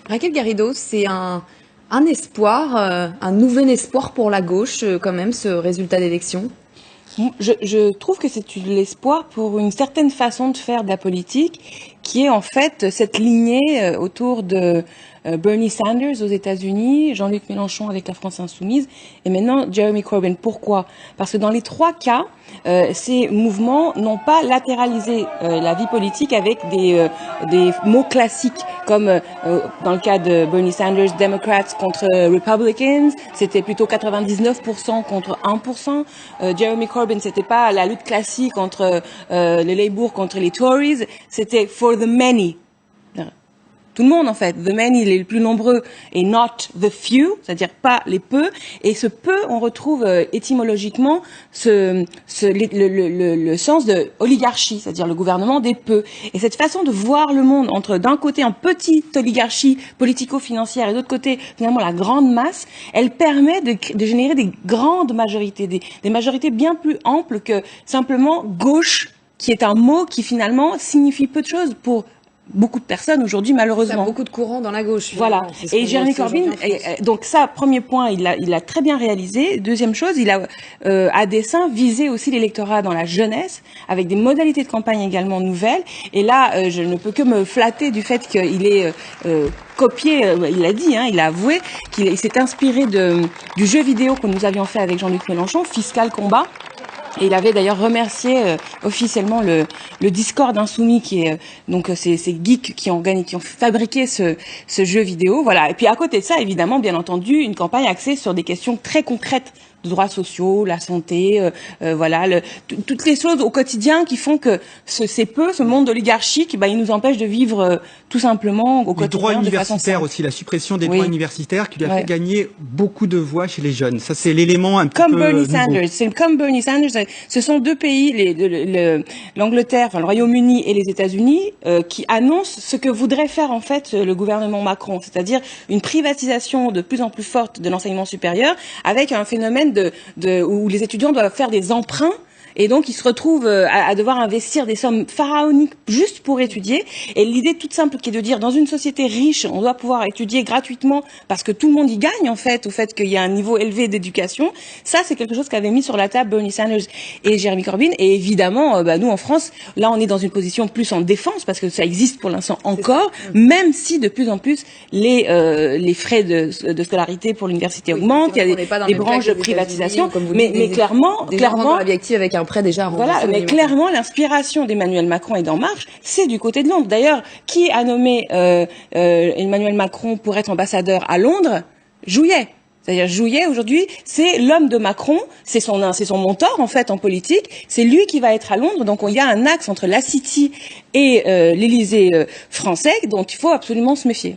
Raquel Garrido, c'est un espoir, un nouvel espoir pour la gauche, quand même, ce résultat d'élection? Je trouve que c'est l'espoir pour une certaine façon de faire de la politique, qui est en fait cette lignée autour de Bernie Sanders aux États-Unis, Jean-Luc Mélenchon avec la France Insoumise, et maintenant Jeremy Corbyn. Pourquoi? Parce que dans les trois cas, ces mouvements n'ont pas latéralisé la vie politique avec des mots classiques, comme dans le cas de Bernie Sanders, Democrats contre Republicans, c'était plutôt 99% contre 1%. Jeremy Corbyn, c'était pas la lutte classique entre les Labour contre les Tories, c'était for the many. Tout le monde, en fait. The many, les plus nombreux, et not the few, c'est-à-dire pas les peu. Et ce peu, on retrouve étymologiquement le sens de oligarchie, c'est-à-dire le gouvernement des peu. Et cette façon de voir le monde entre, d'un côté, une petite oligarchie politico-financière et de l'autre côté, finalement, la grande masse, elle permet de générer des grandes majorités, des majorités bien plus amples que simplement gauche, qui est un mot qui, finalement, signifie peu de choses pour beaucoup de personnes aujourd'hui, malheureusement. Il y a beaucoup de courants dans la gauche. Voilà. Et Jeremy Corbyn, donc ça, premier point, il a très bien réalisé. Deuxième chose, il a à dessein visé aussi l'électorat dans la jeunesse, avec des modalités de campagne également nouvelles. Et là, je ne peux que me flatter du fait qu'il est copié, il a dit, il a avoué qu'il s'est inspiré du jeu vidéo que nous avions fait avec Jean-Luc Mélenchon, Fiscal Combat. Et il avait d'ailleurs remercié officiellement le Discord Insoumis, qui est donc ces geeks qui ont fabriqué ce jeu vidéo. Voilà. Et puis à côté de ça, évidemment, bien entendu, une campagne axée sur des questions très concrètes de droits sociaux, la santé, voilà, toutes les choses au quotidien qui font que ce monde oligarchique, il nous empêche de vivre tout simplement au quotidien. Les droits universitaires aussi, la suppression des droits universitaires qui lui a fait gagner beaucoup de voix chez les jeunes. Ça, c'est l'élément un petit peu Bernie Sanders. C'est comme Bernie Sanders. Ce sont deux pays, l'Angleterre, enfin le Royaume-Uni et les États-Unis, qui annoncent ce que voudrait faire en fait le gouvernement Macron, c'est-à-dire une privatisation de plus en plus forte de l'enseignement supérieur, avec un phénomène où les étudiants doivent faire des emprunts. Et donc, ils se retrouvent à devoir investir des sommes pharaoniques juste pour étudier. Et l'idée toute simple qui est de dire, dans une société riche, on doit pouvoir étudier gratuitement parce que tout le monde y gagne, en fait, au fait qu'il y a un niveau élevé d'éducation. Ça, c'est quelque chose qu'avaient mis sur la table Bernie Sanders et Jeremy Corbyn. Et évidemment, nous, en France, là, on est dans une position plus en défense parce que ça existe pour l'instant encore, même si de plus en plus les frais de scolarité pour l'université augmentent. Il y a des branches de privatisation. Mais clairement, avec un prêt déjà rendu. Voilà, mais clairement, l'inspiration d'Emmanuel Macron est d'En Marche, c'est du côté de Londres. D'ailleurs, qui a nommé Emmanuel Macron pour être ambassadeur à Londres? Jouyet. C'est-à-dire Jouyet, aujourd'hui, c'est l'homme de Macron, c'est son mentor, en fait, en politique. C'est lui qui va être à Londres. Donc, il y a un axe entre la City et l'Élysée français dont il faut absolument se méfier.